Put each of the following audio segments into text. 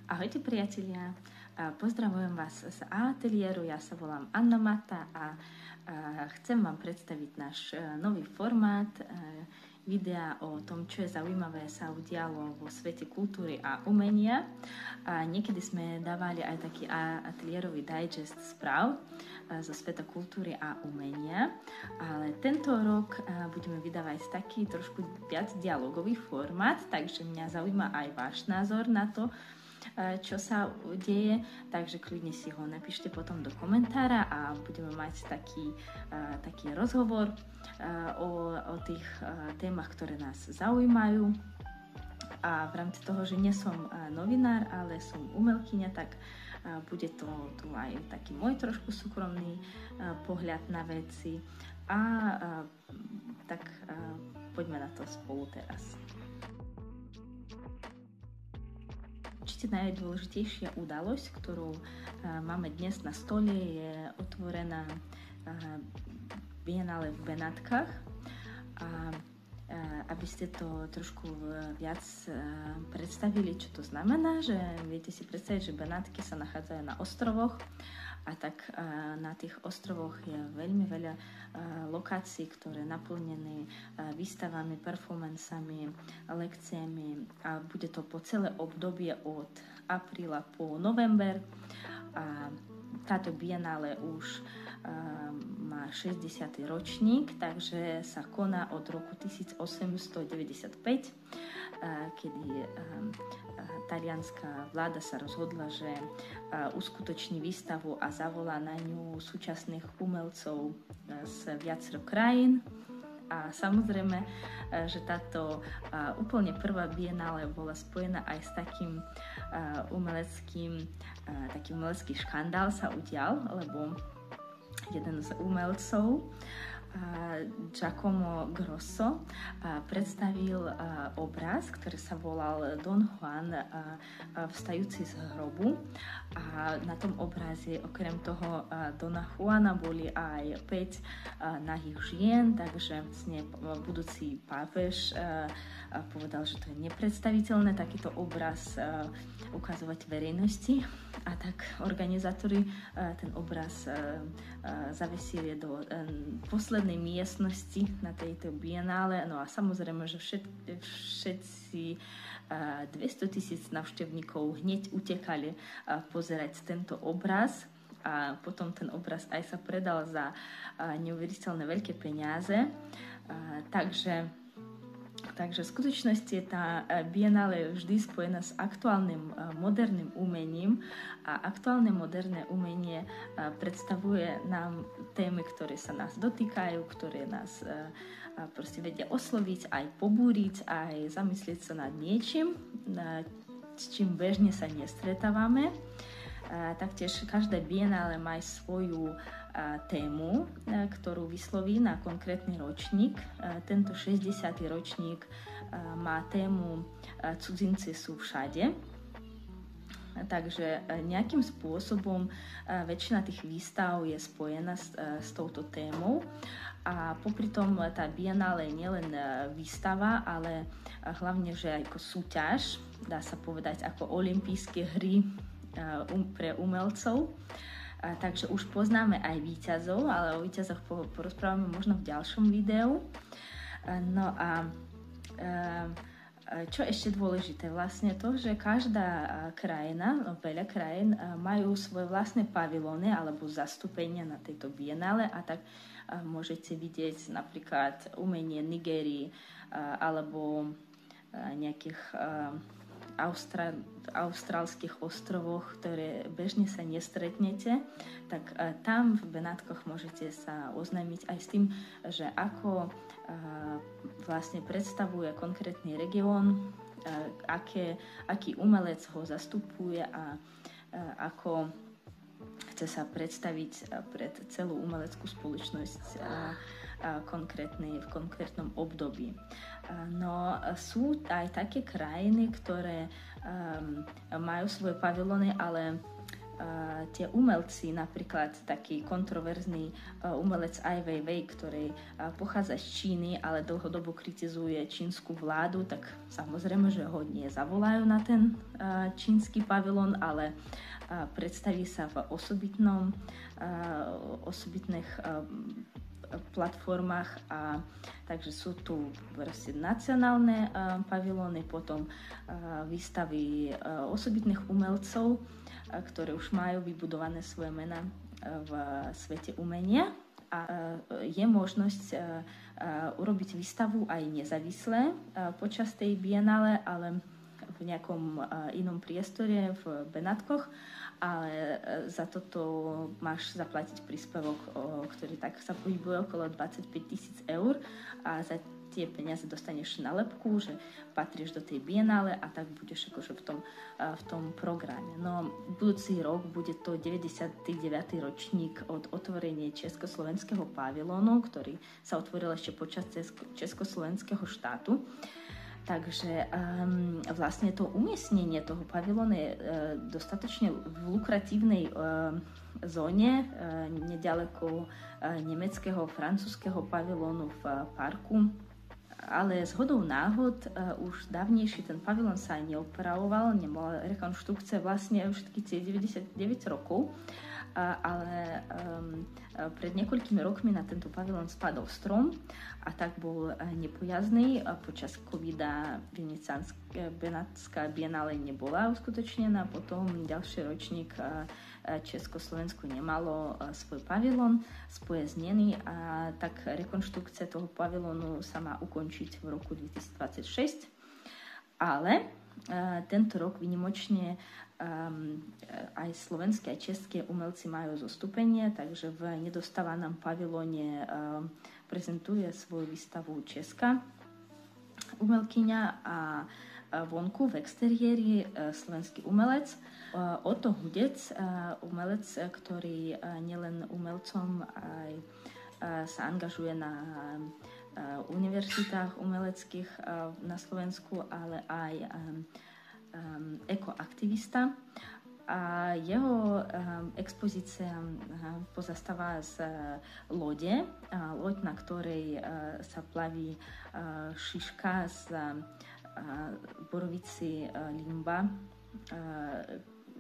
Ahojte priatelia, pozdravujem vás z ateliéru, ja sa volám Anna Mata a chcem vám predstaviť náš nový formát videa o tom, čo je zaujímavé sa udialo vo svete kultúry a umenia. Niekedy sme dávali aj taký ateliérový digest správ zo sveta kultúry a umenia, ale tento rok budeme vydávať taký trošku viac dialogový formát, takže mňa zaujíma aj váš názor na to, čo sa deje, takže kľudne si ho napíšte potom do komentára a budeme mať taký rozhovor o tých témach, ktoré nás zaujímajú. A v rámci toho, že nie som novinár, ale som umelkyňa, tak bude to tu aj taký môj trošku súkromný pohľad na veci tak poďme na to spolu teraz. Určite najdôležitejšia udalosť, ktorú máme dnes na stole, je otvorená Biennále v Benátkach. Aby ste to trošku viac predstavili, čo to znamená, že viete si predstaviť, že Benátky sa nachádzajú na ostrovoch a tak na tých ostrovoch je veľmi veľa lokácií, ktoré naplnené výstavami, performancami, lekciami a bude to po celé obdobie od apríla po november. A táto Biennále už má 60. ročník, takže sa koná od roku 1895, kedy talianská vláda sa rozhodla, že uskutoční výstavu a zavolá na ňu súčasných umelcov z viacero krajín. A samozrejme, že táto úplne prvá Biennále bola spojená aj s takým umelecký škandál sa udial, lebo jeden z umelcov, Giacomo Grosso, predstavil obraz, ktorý sa volal Don Juan vstajúci z hrobu. A na tom obraze okrem toho Dona Juana boli aj 5 nahých žien, takže vlastne budúci pápež povedal, že to je nepredstaviteľné takýto obraz ukazovať verejnosti, a tak organizátori ten obraz zavesili do poslednej miestnosti na tejto Biennále. No a samozrejme, že všetci 200,000 navštevníkov hneď utekali pozerať tento obraz a potom ten obraz aj sa predal za neuveriteľné veľké peniaze. Takže v skutočnosti je tá Biennále vždy spojená s aktuálnym moderným umením a aktuálne moderné umenie predstavuje nám témy, ktoré sa nás dotýkajú, ktoré nás proste vedia osloviť, aj pobúriť, aj zamyslieť sa nad niečím, s čím bežne sa nestretávame. Taktiež každá Biennále má svoju tému, ktorú vysloví na konkrétny ročník. Tento 60. ročník má tému Cudzinci sú všade. Takže nejakým spôsobom väčšina tých výstav je spojená s touto témou. A popri tom tá Biennále je nielen výstava, ale hlavne, že ako súťaž, dá sa povedať ako olympijské hry pre umelcov. Takže už poznáme aj víťazov, ale o víťazoch porozprávame možno v ďalšom videu. No a čo ešte dôležité, vlastne to, že každá krajina, veľa krajín majú svoje vlastné pavilóny alebo zastúpenia na tejto Biennále a tak môžete vidieť napríklad umenie Nigérii alebo nejakých austrálskych ostrovoch, ktoré bežne sa nestretnete, tak tam v Benátkoch môžete sa oznámiť aj s tým, že ako vlastne predstavuje konkrétny región, aký umelec ho zastupuje a ako chce sa predstaviť pred celú umeleckú spoločnosť v konkrétnom období. No sú aj také krajiny, ktoré majú svoje pavilóny, ale tie umelci, napríklad taký kontroverzný umelec Ai Weiwei, ktorý pochádza z Číny, ale dlhodobo kritizuje čínsku vládu, tak samozrejme, že ho nie zavolajú na ten čínsky pavilón, ale predstaví sa v osobitných platformách, a takže sú tu nacionálne pavilóny, potom výstavy osobitných umelcov, ktoré už majú vybudované svoje mená v svete umenia, a je možnosť urobiť výstavu aj nezávisle počas tej bienále, ale v nejakom inom priestore v Benátkoch, ale za toto máš zaplatiť príspevok, ktorý tak sa pohybuje okolo 25 000 eur, a za tie peniaze dostaneš nálepku, že patríš do tej bienále, a tak budeš akože v tom programe. No, budúci rok bude to 99. ročník od otvorenia Československého pavilónu, ktorý sa otvoril ešte počas Československého štátu. Takže vlastne to umiestnenie toho pavilónu je dostatočne v lukratívnej zóne, nedaleko nemeckého, francúzskeho pavilónu v parku. Ale zhodou náhod už dávnejšie ten pavilón sa neopravoval, nebola rekonštrukcia vlastne všetky tie 99 rokov, ale pred niekoľkými rokmi na tento pavilón spadol strom, a tak bol nepojazdný. Počas covida Benátska bienále nebola uskutočnená, potom ďalší ročník Československo nemalo svoj pavilón spojaznený, a tak rekonštrukcia toho pavilónu sa má ukončiť v roku 2026. Ale tento rok výnimočne aj slovenské a české umelci majú zostúpenie, takže v nedostávanom pavilóne prezentuje svoju výstavu česká umelkyňa, a vonku v exteriéri slovenský umelec Otto Hudec, umelec, ktorý nielen umelcom aj sa angažuje na univerzitách umeleckých na Slovensku, ale aj ekoaktivista. A jeho expozícia pozastáva z lode, loď, na ktorej sa plaví šiška z borovici Limba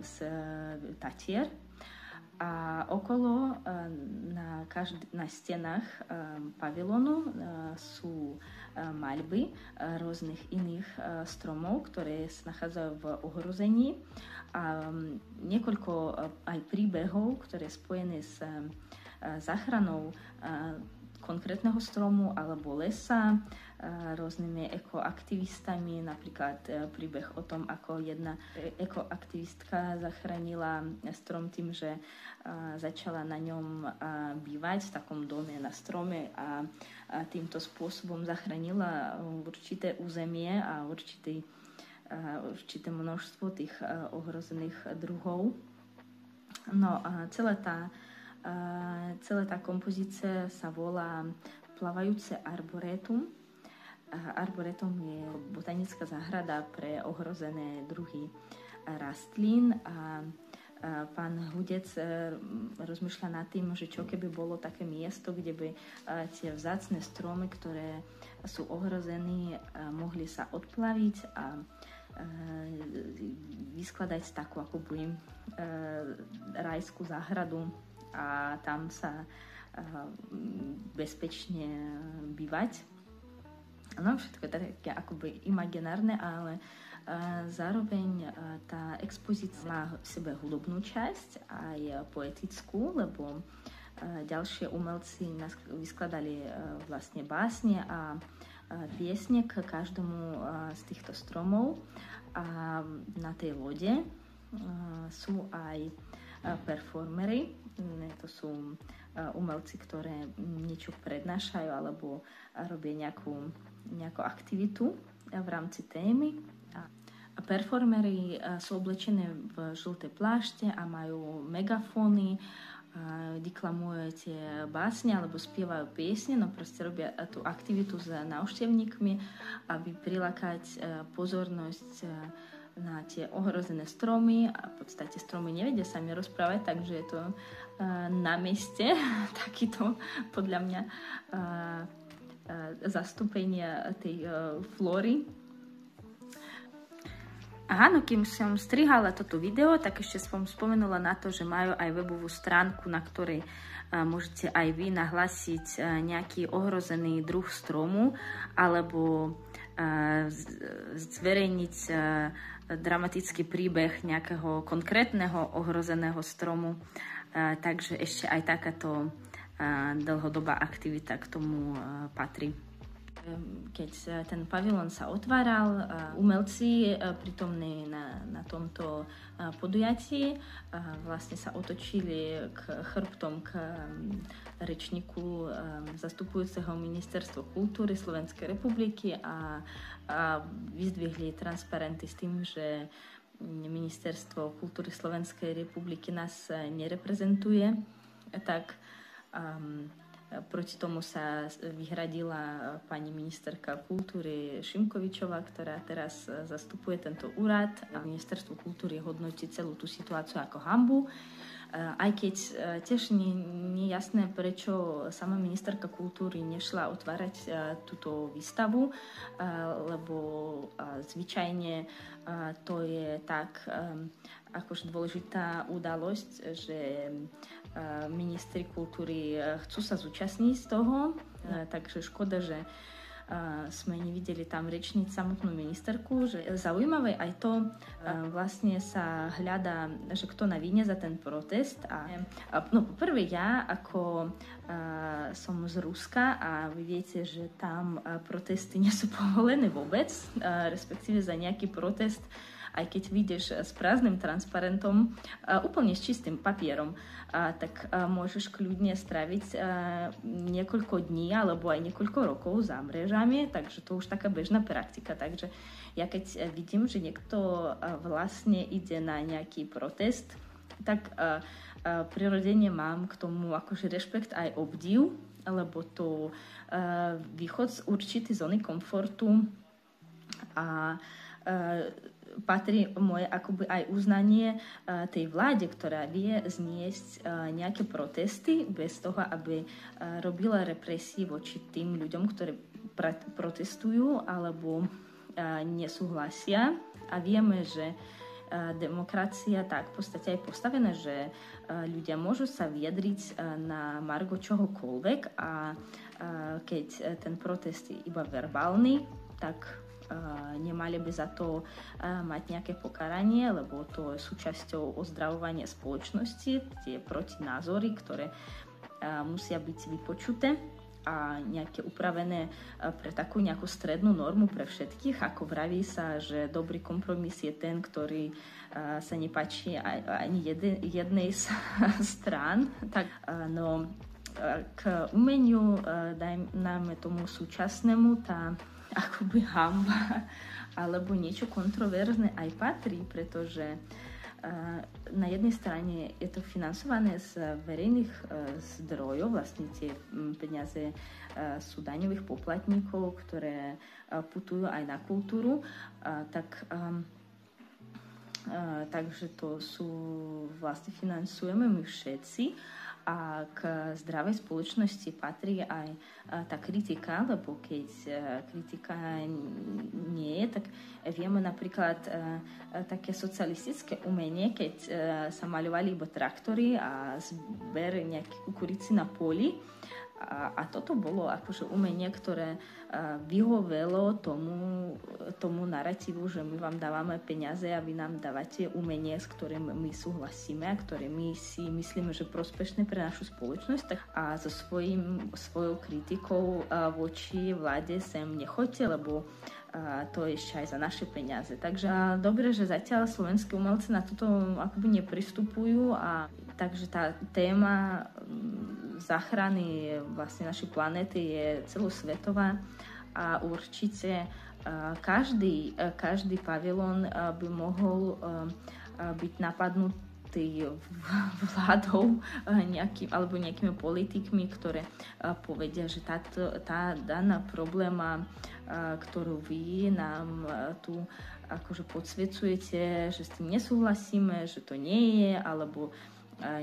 z Tatier, a okolo na stenách pavilónu sú maľby rôznych iných stromov, ktoré sa nachádzajú v ohrození, a niekoľko aj príbehov, ktoré je spojené s záchranou konkrétneho stromu alebo lesa, rôznymi ekoaktivistami, napríklad príbeh o tom, ako jedna ekoaktivistka zachránila strom tým, že začala na ňom bývať v takom dome na strome, a týmto spôsobom zachránila určité územie a určité množstvo tých ohrozených druhov. No a celá tá kompozícia sa volá Plavajúce arboretum. Arboretum je botanická záhrada pre ohrozené druhy rastlín, a pán Hudec rozmýšľa nad tým, že čo keby bolo také miesto, kde by tie vzácne stromy, ktoré sú ohrozené, mohli sa odplaviť a vyskladať takú akoby rajskú záhradu, a tam sa bezpečne bývať. No, všetko je také akoby imaginárne, ale zároveň tá expozícia má v sebe hudobnú časť, aj poetickú, lebo ďalšie umelci vyskladali vlastne básne a piesne k každomu z týchto stromov, a na tej lode sú aj performery. To sú umelci, ktoré niečo prednášajú alebo robia nejakú aktivitu v rámci témy. A performery sú oblečené v žlté plášte a majú megafóny, deklamujú tie básne alebo spievajú piesne, no proste robia tú aktivitu s návštevníkmi, aby prilákať pozornosť na tie ohrozené stromy a v podstate stromy nevedia sami rozprávať, takže je to na mieste takýto podľa mňa zastúpenia tej flóry. Áno, kým som strihala toto video, tak ešte som spomenula na to, že majú aj webovú stránku, na ktorej môžete aj vy nahlásiť nejaký ohrozený druh stromu alebo zverejniť dramatický príbeh nejakého konkrétneho ohrozeného stromu. Takže ešte aj takáto dlhodobá aktivita k tomu patrí. Keď ten pavilón sa otváral, umelci prítomní na tomto podujatí vlastne sa otočili k chrbtom k rečníku zastupujúceho Ministerstvo kultúry Slovenskej republiky a vyzdvihli transparenty s tým, že Ministerstvo kultúry Slovenskej republiky nás nereprezentuje, tak proti tomu sa vyhradila pani ministerka kultúry Šimkovičová, ktorá teraz zastupuje tento úrad a Ministerstvo kultúry hodnotí celú tú situáciu ako hanbu. Aj keď tiež nie je jasné, prečo sama ministerka kultúry nešla otvárať túto výstavu, lebo zvyčajne to je tak akož dôležitá udalosť, že ministri kultúry chcú sa zúčastniť z toho, takže škoda, že sme nevideli tam rečniť samotnú ministerku. Že zaujímavé aj to, vlastne sa hľadá, že kto na vine za ten protest. No poprvé ja, ako som z Ruska a vy viete, že tam protesty nie sú povolené vôbec, respektíve za nejaký protest, aj keď vyjdeš s prázdnym transparentom, úplne s čistým papierom, tak môžeš kľudne stráviť niekoľko dní alebo aj niekoľko rokov za mrežami, takže to už taká bežná praktika. Takže ja keď vidím, že niekto vlastne ide na nejaký protest, tak prirodzene mám k tomu akože rešpekt aj obdiv, lebo to východ z určitej zóny komfortu a patrí moje akoby aj uznanie tej vláde, ktorá vie zniesť nejaké protesty bez toho, aby robila represie voči tým ľuďom, ktorí protestujú alebo nesúhlasia. A vieme, že demokracia tak v podstate aj postavená, že ľudia môžu sa vyjadriť na margo čohokoľvek a keď ten protest je iba verbálny, tak nemali by za to mať nejaké pokaranie, lebo to je súčasťou ozdravovania spoločnosti, tie protinázory, ktoré musia byť vypočuté a nejaké upravené pre takú nejakú strednú normu pre všetkých. Ako vraví sa, že dobrý kompromis je ten, ktorý sa nepáči ani jednej z strán. Tak, no, k umeniu, dajme tomu súčasnému, tá akoby hamba alebo niečo kontroverzné aj patrí, pretože na jednej strane je to financované z verejných zdrojov, vlastne tie peniaze sú daňových poplatníkov, ktoré putujú aj na kultúru, takže to sú vlastne financujeme my všetci. A k zdravej spoločnosti patrí aj tá kritika, lebo keď kritika nie je, tak vieme napríklad také socialistické umenie, keď sa maľovali iba traktory a zber nejaké kukurici na poli. A toto bolo akože umenie, ktoré vyhovelo tomu naratívu, že my vám dávame peniaze a vy nám dávate umenie, s ktorým my súhlasíme a ktoré my si myslíme, že prospešné pre našu spoločnosť. A so svojou kritikou voči vláde sem nechoďte, lebo to je ešte aj za naše peniaze. Takže dobre, že zatiaľ slovenské umelci na toto akoby nepristupujú a takže tá téma záchrany vlastne našej planéty je celosvetová a určite každý pavilón by mohol byť napadnutý vládou alebo nejakými politikmi, ktoré povedia, že tá daná probléma, ktorú vy nám tu akože podsvedzujete, že s tým nesúhlasíme, že to nie je, alebo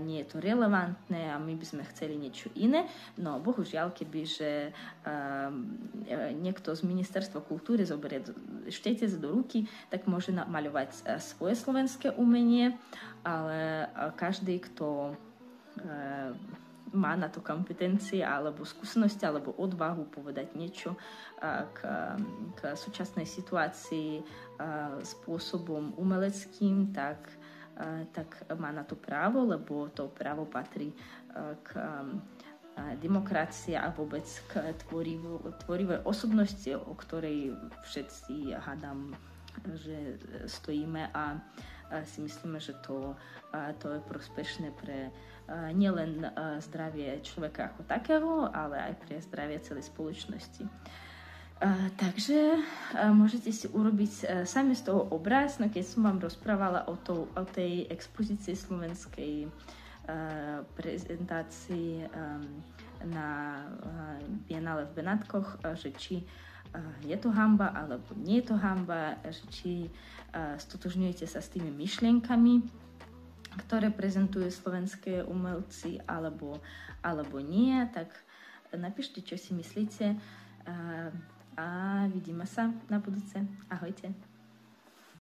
nie je to relevantné a my by sme chceli niečo iné. No bohužiaľ, kebyže niekto z Ministerstva kultúry zoberie štejtec do ruky, tak môže maľovať svoje slovenské umenie, ale každý, kto má na to kompetencie alebo skúsenosti alebo odvahu povedať niečo k súčasnej situácii spôsobom umeleckým, tak má na to právo, lebo to právo patrí k demokracii a vôbec k tvorivej osobnosti, o ktorej všetci hádam, že stojíme a si myslíme, že to je prospešné pre nielen zdravie človeka ako takého, ale aj pre zdravie celej spoločnosti. Takže môžete si urobiť sami z toho obraz, no keď som vám rozprávala o tej expozícii slovenskej prezentácii na Biennále v Benátkoch, že či je to hanba alebo nie je to hanba, že či stotožňujete sa s tými myšlienkami, ktoré prezentujú slovenské umelci alebo nie, tak napíšte, čo si myslíte. A vidíme sa na budúce. Ahojte.